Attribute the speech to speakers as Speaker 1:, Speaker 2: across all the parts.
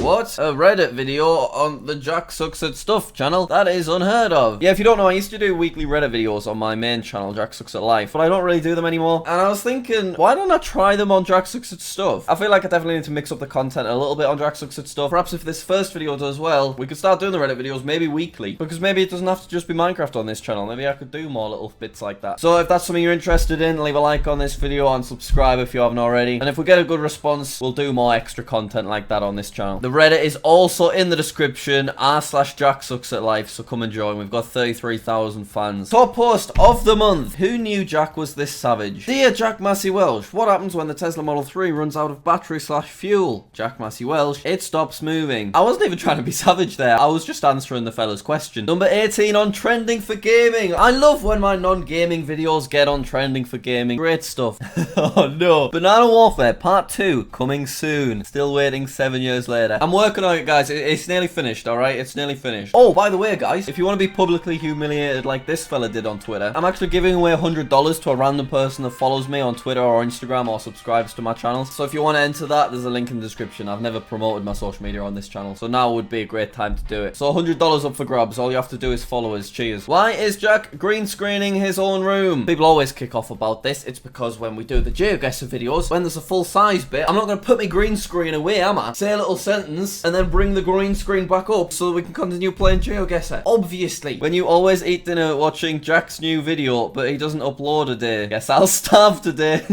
Speaker 1: What? A Reddit video on the JackSucksAtStuff channel? That is unheard of. Yeah, if you don't know, I used to do weekly Reddit videos on my main channel, JackSucksAtLife, but I don't really do them anymore. And I was thinking, why don't I try them on JackSucksAtStuff? I feel like I definitely need to mix up the content a little bit on JackSucksAtStuff. Perhaps if this first video does well, we could start doing the Reddit videos maybe weekly, because maybe it doesn't have to just be Minecraft on this channel. Maybe I could do more little bits like that. So if that's something you're interested in, leave a like on this video and subscribe if you haven't already. And if we get a good response, we'll do more extra content like that on this channel. The Reddit is also in the description, r/JackSucksAtLife, so come and join. We've got 33,000 fans. Top post of the month. Who knew Jack was this savage? Dear 𝙎𝙐𝘽𝙎𝘽𝙎, what happens when the Tesla Model 3 runs out of battery/fuel? 𝙎𝙐𝘽𝙎, it stops moving. I wasn't even trying to be savage there. I was just answering the fella's question. Number 18 on trending for gaming. I love when my non-gaming videos get on trending for gaming. Great stuff. Oh no. Banana Warfare Part 2 coming soon. Still waiting 7 years later. I'm working on it, guys. It's nearly finished, alright? It's nearly finished. Oh, by the way, guys, if you want to be publicly humiliated like this fella did on Twitter, I'm actually giving away $100 to a random person that follows me on Twitter or Instagram or subscribes to my channel. So if you want to enter that, there's a link in the description. I've never promoted my social media on this channel, so now would be a great time to do it. So $100 up for grabs. All you have to do is follow us. Cheers. Why is Jack green screening his own room? People always kick off about this. It's because when we do the GeoGuessr videos, when there's a full size bit, I'm not going to put my green screen away, am I? Say a little sentence and then bring the green screen back up so that we can continue playing GeoGuessr. Obviously, when you always eat dinner watching Jack's new video, but he doesn't upload a day, guess I'll starve today.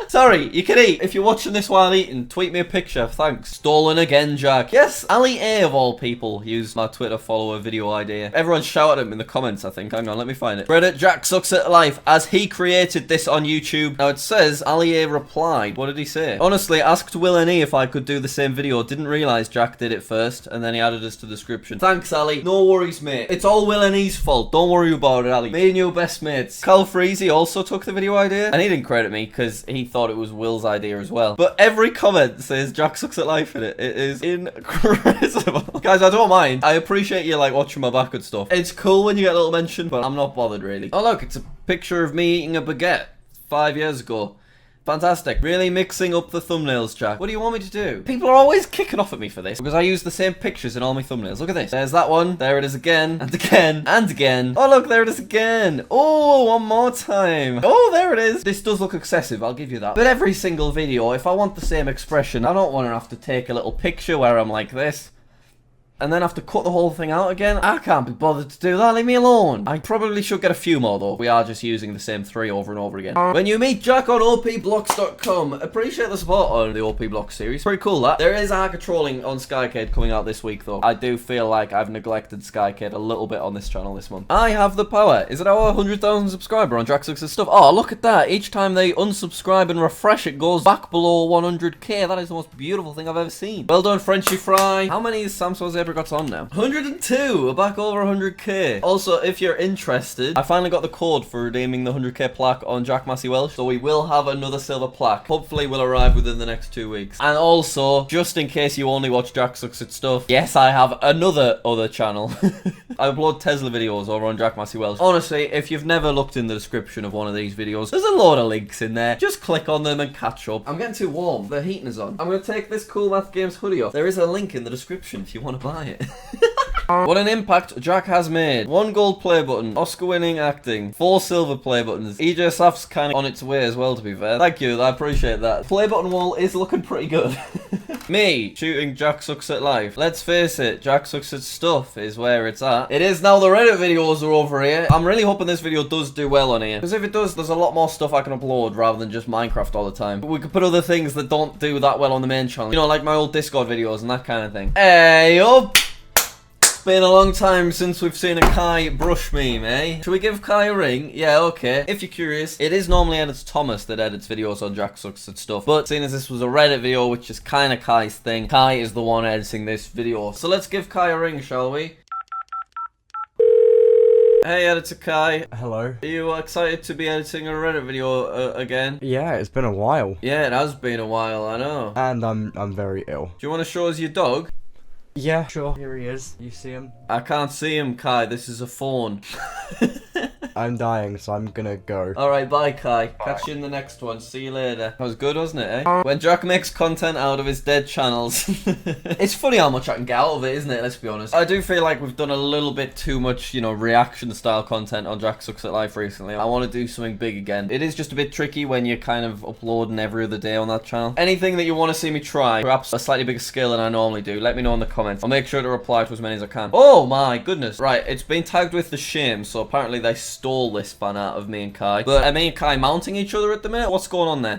Speaker 1: Sorry, you can eat. If you're watching this while eating, tweet me a picture. Thanks. Stolen again, Jack. Yes, Ali A of all people used my Twitter follower video idea. Everyone shouted at him in the comments, I think. Hang on, let me find it. Reddit JackSucksAtLife, as he created this on YouTube. Now it says Ali A replied. What did he say? Honestly, asked Will and E if I could do the same video. Didn't realize Jack did it first, and then he added us to the description. Thanks, Ali. No worries, mate. It's all Will and E's fault. Don't worry about it, Ali. Me and you best mates. Cal Freezy also took the video idea, and he didn't credit me because he thought it was Will's idea as well. But every comment says JackSucksAtLife in it. It is incredible. Guys, I don't mind. I appreciate you like watching my back and stuff. It's cool when you get a little mention, but I'm not bothered really. Oh look, it's a picture of me eating a baguette 5 years ago. Fantastic. Really mixing up the thumbnails, Jack. What do you want me to do? People are always kicking off at me for this because I use the same pictures in all my thumbnails. Look at this. There's that one. There it is again. And again. And again. Oh, look. There it is again. Oh, one more time. Oh, there it is. This does look excessive. I'll give you that. But every single video, if I want the same expression, I don't want to have to take a little picture where I'm like this and then have to cut the whole thing out again. I can't be bothered to do that. Leave me alone. I probably should get a few more though. We are just using the same 3 over and over again. When you meet Jack on opblocks.com, appreciate the support on the OP Blocks series. Pretty cool that. There is a hacker trolling on 𝙎𝘽𝘎𝘎 coming out this week though. I do feel like I've neglected 𝙎𝘎𝘎𝘎 a little bit on this channel this month. I have the power. Is it our 100,000 subscriber on JackSucksAtStuff? Oh, look at that. Each time they unsubscribe and refresh, it goes back below 100k. That is the most beautiful thing I've ever seen. Well done, Frenchy Fry. How many is Samsung Zebra got on now? 102. We're back over 100k. Also, if you're interested, I finally got the code for redeeming the 100k plaque on 𝙎𝙐𝘎𝘎𝑚, so we will have another silver plaque. Hopefully will arrive within the next 2 weeks. And also, just in case you only watch JackSucksAtStuff, yes, I have other channel. I upload Tesla videos over on 𝙎𝙐𝘎𝑚. Honestly, if you've never looked in the description of one of these videos, there's a load of links in there. Just click on them and catch up. I'm getting too warm. The heating is on. I'm going to take this Cool Math Games hoodie off. There is a link in the description if you want to buy it. What an impact Jack has made. 1 gold play button, Oscar-winning acting, 4 silver play buttons. EJSAF's kind of on its way as well, to be fair. Thank you, I appreciate that. Play button wall is looking pretty good. Me shooting JackSucksAtLife. Let's face it, JackSucksAtStuff is where it's at. It is now. The Reddit videos are over here. I'm really hoping this video does do well on here, because if it does, there's a lot more stuff I can upload rather than just Minecraft all the time. But we could put other things that don't do that well on the main channel. You know, like my old Discord videos and that kind of thing. Hey up! Been a long time since we've seen a Kai brush meme, eh? Should we give Kai a ring? Yeah, okay. If you're curious, it is normally edits Thomas that edits videos on JackSucksAtStuff, but seeing as this was a Reddit video, which is kind of Kai's thing, Kai is the one editing this video. So let's give Kai a ring, shall we? Hey, Editor Kai.
Speaker 2: Hello.
Speaker 1: Are you excited to be editing a Reddit video again?
Speaker 2: Yeah, it's been a while.
Speaker 1: Yeah, it has been a while, I know.
Speaker 2: And I'm very ill.
Speaker 1: Do you want to show us your dog?
Speaker 2: Yeah, sure. Here he is. You see him?
Speaker 1: I can't see him, Kai. This is a phone.
Speaker 2: I'm dying, so I'm gonna go.
Speaker 1: Alright, bye Kai. Catch you in the next one. See you later. That was good, wasn't it, eh? When Jack makes content out of his dead channels. It's funny how much I can get out of it, isn't it? Let's be honest. I do feel like we've done a little bit too much, you know, reaction style content on Jack Sucks at Life recently. I want to do something big again. It is just a bit tricky when you're kind of uploading every other day on that channel. Anything that you want to see me try, perhaps a slightly bigger scale than I normally do, let me know in the comments. I'll make sure to reply to as many as I can. Oh my goodness. Right, it's been tagged with the shame, so apparently they stole this banner of me and Kai. But are me and Kai mounting each other at the minute? What's going on there?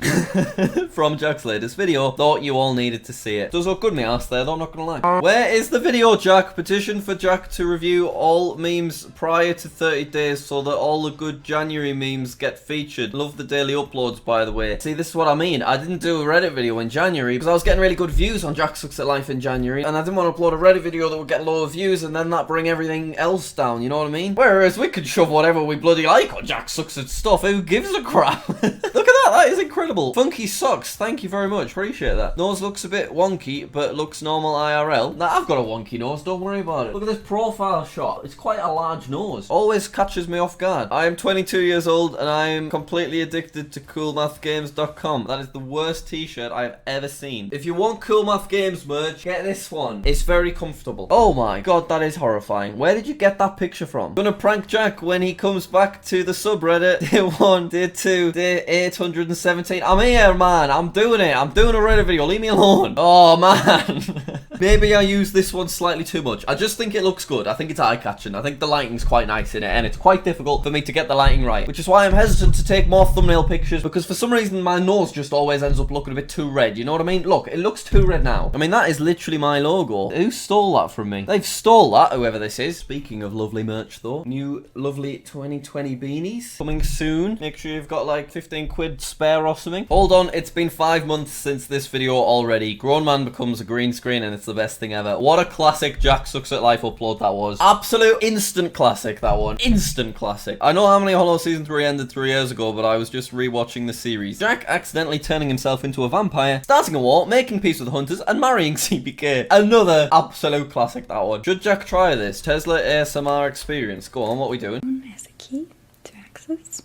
Speaker 1: From Jack's latest video. Thought you all needed to see it. Does look good in the ass there, though, I'm not gonna lie. Where is the video, Jack? Petition for Jack to review all memes prior to 30 days so that all the good January memes get featured. Love the daily uploads, by the way. See, this is what I mean. I didn't do a Reddit video in January because I was getting really good views on Jack Sucks at Life in January, and I didn't want to upload a Reddit video that would get lower views and then that bring everything else down, you know what I mean? Whereas we could shove whatever we bloody like on Jack Sucks at Stuff. Who gives a crap? Look at that is incredible. Funky socks, thank you very much, appreciate that. Nose looks a bit wonky, but looks normal IRL. Now, I've got a wonky nose, don't worry about it. Look at this profile shot, it's quite a large nose. Always catches me off guard. I am 22 years old and I am completely addicted to coolmathgames.com. That is the worst t-shirt I've ever seen. If you want Cool Math Games merch, get this one. It's very comfortable. Oh my god, that is horrifying. Where did you get that picture from? Gonna prank Jack when he comes back to the subreddit. Day 1, day 2, day 817. I'm here, man. I'm doing it. I'm doing a Reddit video. Leave me alone. Oh man. Maybe I use this one slightly too much. I just think it looks good. I think it's eye-catching. I think the lighting's quite nice in it, and it's quite difficult for me to get the lighting right, which is why I'm hesitant to take more thumbnail pictures, because for some reason my nose just always ends up looking a bit too red. You know what I mean? Look, it looks too red now. I mean, that is literally my logo. Who stole that from me? They've stole that, whoever this is. Speaking of lovely merch, though, new lovely 2020 beanies coming soon. Make sure you've got like 15 quid spare or something. Hold on, it's been 5 months since this video already. Grown man becomes a green screen, and it's the best thing ever. What a classic Jack Sucks at Life upload that was. Absolute instant classic, that one. Instant classic. I know How Many Hollow Season 3 ended 3 years ago, but I was just rewatching the series. Jack accidentally turning himself into a vampire, starting a war, making peace with the hunters, and marrying CPK. Another absolute classic, that one. Should Jack try this? Tesla ASMR experience. Go on, what are we doing?
Speaker 3: As a key to access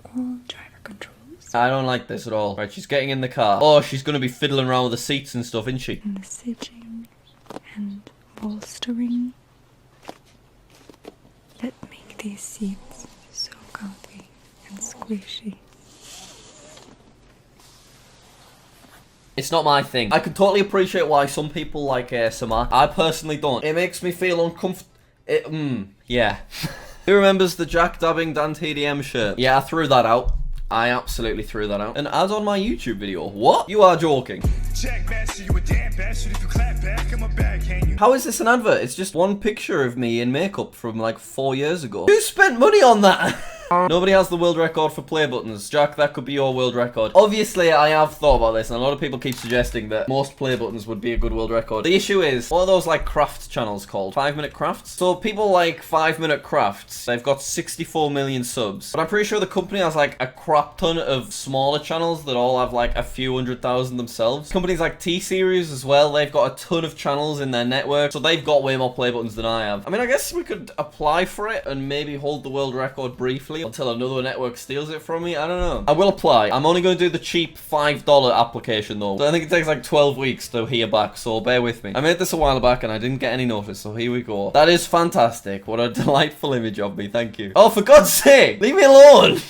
Speaker 3: all driver controls.
Speaker 1: I don't like this at all. Right, she's getting in the car. Oh, she's gonna be fiddling around with the seats and stuff, isn't she?
Speaker 3: And the stitching and bolstering that make these seats so comfy and squishy.
Speaker 1: It's not my thing. I can totally appreciate why some people like ASMR. I personally don't. It makes me feel uncomfortable. Yeah. Who remembers the Jack dabbing Dan TDM shirt? Yeah, I threw that out. I absolutely threw that out. An ad on my YouTube video. What? You are joking. How is this an advert? It's just one picture of me in makeup from like 4 years ago. Who spent money on that? Nobody has the world record for play buttons. Jack, that could be your world record. Obviously, I have thought about this, and a lot of people keep suggesting that most play buttons would be a good world record. The issue is, what are those like craft channels called? 5-minute crafts? So people like 5-minute crafts, they've got 64 million subs. But I'm pretty sure the company has like a crap ton of smaller channels that all have like a few 100,000 themselves. Companies like T-Series as well, they've got a ton of channels in their network, so they've got way more play buttons than I have. I mean, I guess we could apply for it and maybe hold the world record briefly until another network steals it from me. I don't know. I will apply. I'm only going to do the cheap $5 application though. So I think it takes like 12 weeks to hear back, so bear with me. I made this a while back and I didn't get any notice, so here we go. That is fantastic. What a delightful image of me. Thank you. Oh, for God's sake! Leave me alone!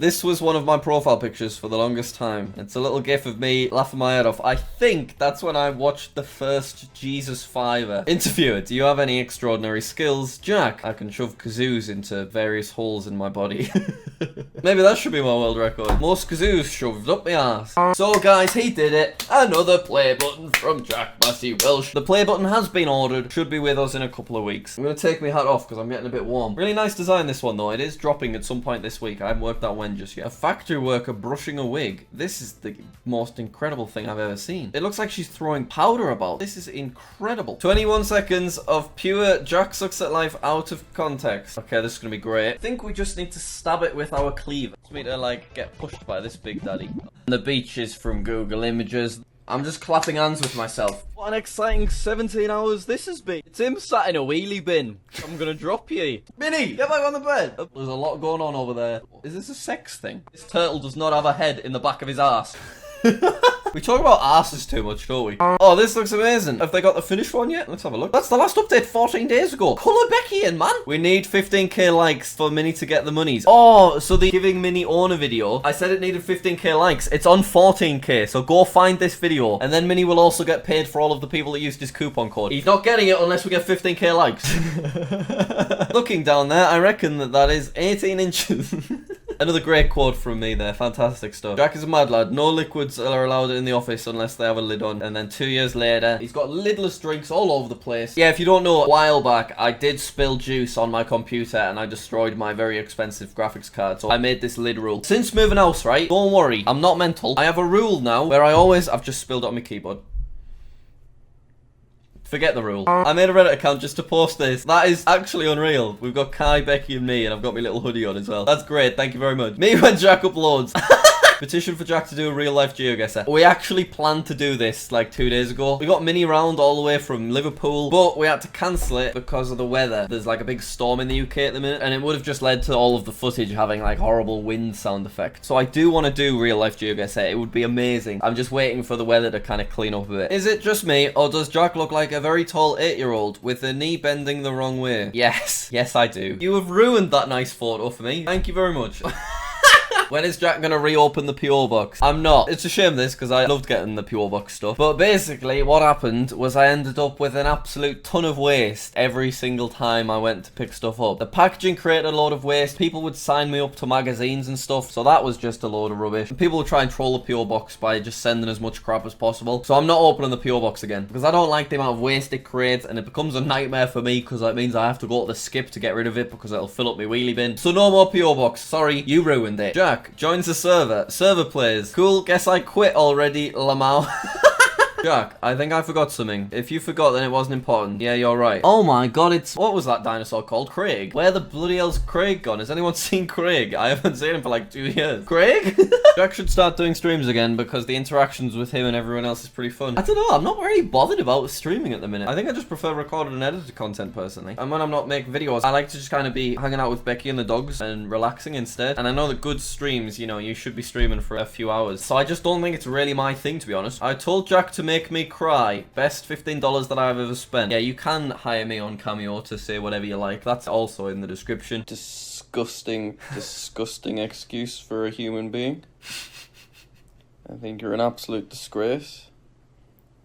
Speaker 1: This was one of my profile pictures for the longest time. It's a little gif of me laughing my head off. I think that's when I watched the first Jesus Fiver. Interviewer, do you have any extraordinary skills? Jack, I can shove kazoos into various holes in my body. Maybe that should be my world record. Most kazoos shoved up my ass. So guys, he did it. Another play button from Jack Massey Welsh. The play button has been ordered. Should be with us in a couple of weeks. I'm going to take my hat off because I'm getting a bit warm. Really nice design, this one though. It is dropping at some point this week. I haven't worked out when just yet. A factory worker brushing a wig. This is the most incredible thing I've ever seen. It looks like she's throwing powder about. This is incredible. 21 seconds of pure Jack Sucks at Life out of context. Okay, this is going to be great. I think we just need to stab it with our cleaver. Just need to like get pushed by this big daddy. The beach is from Google Images. I'm just clapping hands with myself.
Speaker 4: What an exciting 17 hours this has been. It's him sat in a wheelie bin. I'm gonna drop you.
Speaker 1: Minnie, get back on the bed. There's a lot going on over there. Is this a sex thing? This turtle does not have a head in the back of his ass. We talk about asses too much, don't we? Oh, this looks amazing. Have they got the finished one yet? Let's have a look. That's the last update 14 days ago. Colour Becky in, man. We need 15k likes for Minnie to get the monies. Oh, so the giving Minnie owner video, I said it needed 15k likes. It's on 14k, so go find this video. And then Minnie will also get paid for all of the people that used his coupon code. He's not getting it unless we get 15k likes. Looking down there, I reckon that is 18 inches. Another great quote from me there. Fantastic stuff. Jack is a mad lad. No liquids are allowed in the office unless they have a lid on. And then 2 years later, he's got lidless drinks all over the place. Yeah, if you don't know, a while back, I did spill juice on my computer and I destroyed my very expensive graphics card. So I made this lid rule. Since moving house, right? Don't worry, I'm not mental. I have a rule now where I've just spilled it on my keyboard. Forget the rule. I made a Reddit account just to post this. That is actually unreal. We've got Kai, Becky, and me, and I've got my little hoodie on as well. That's great. Thank you very much. Me when Jack uploads. Petition for Jack to do a real-life GeoGuessr. We actually planned to do this like 2 days ago. We got Minnie round all the way from Liverpool, but we had to cancel it because of the weather. There's like a big storm in the UK at the minute, and it would have just led to all of the footage having like horrible wind sound effects. So I do want to do real-life GeoGuessr. It would be amazing. I'm just waiting for the weather to kind of clean up a bit. Is it just me, or does Jack look like a very tall 8-year-old with a knee bending the wrong way? Yes. Yes, I do. You have ruined that nice photo for me. Thank you very much. When is Jack gonna reopen the PO box? I'm not. It's a shame this, because I loved getting the PO box stuff. But basically, what happened was I ended up with an absolute ton of waste every single time I went to pick stuff up. The packaging created a load of waste. People would sign me up to magazines and stuff, so that was just a load of rubbish. And people would try and troll the PO box by just sending as much crap as possible. So I'm not opening the PO box again, because I don't like the amount of waste it creates, and it becomes a nightmare for me, because that means I have to go to the skip to get rid of it, because it'll fill up my wheelie bin. So no more PO box. Sorry, you ruined it. Jack joins the server. Server plays. Cool, guess I quit already, Lamau. Jack, I think I forgot something. If you forgot, then it wasn't important. Yeah, you're right. Oh my god, what was that dinosaur called? Craig. Where the bloody hell's Craig gone? Has anyone seen Craig? I haven't seen him for like 2 years. Craig? Jack should start doing streams again, because the interactions with him and everyone else is pretty fun. I don't know, I'm not very bothered about streaming at the minute. I think I just prefer recorded and edited content personally. And when I'm not making videos, I like to just kind of be hanging out with Becky and the dogs and relaxing instead. And I know that good streams, you know, you should be streaming for a few hours. So I just don't think it's really my thing, to be honest. I told Jack to make me cry. Best $15 that I've ever spent. Yeah, you can hire me on Cameo to say whatever you like. That's also in the description. Disgusting excuse for a human being. I think you're an absolute disgrace.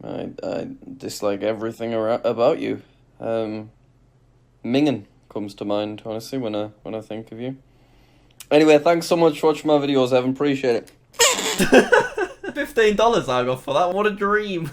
Speaker 1: I dislike everything about you. Mingen comes to mind, honestly, when I think of you. Anyway, thanks so much for watching my videos, Evan. Appreciate it. $15 I got for that. What a dream.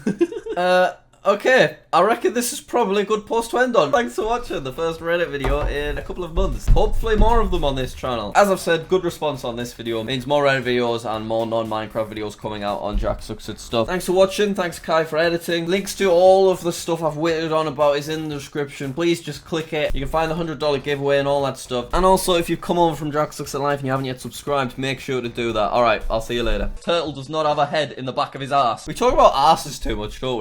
Speaker 1: Okay, I reckon this is probably a good post to end on. Thanks for watching the first Reddit video in a couple of months. Hopefully more of them on this channel. As I've said, good response on this video means more Reddit videos and more non-Minecraft videos coming out on JackSucksAtStuff. Thanks for watching. Thanks Kai for editing. Links to all of the stuff I've waited on about is in the description. Please just click it. You can find the $100 giveaway and all that stuff. And also, if you've come over from JackSucksAtLife and you haven't yet subscribed, make sure to do that. Alright, I'll see you later. Turtle does not have a head in the back of his ass. We talk about asses too much, don't we?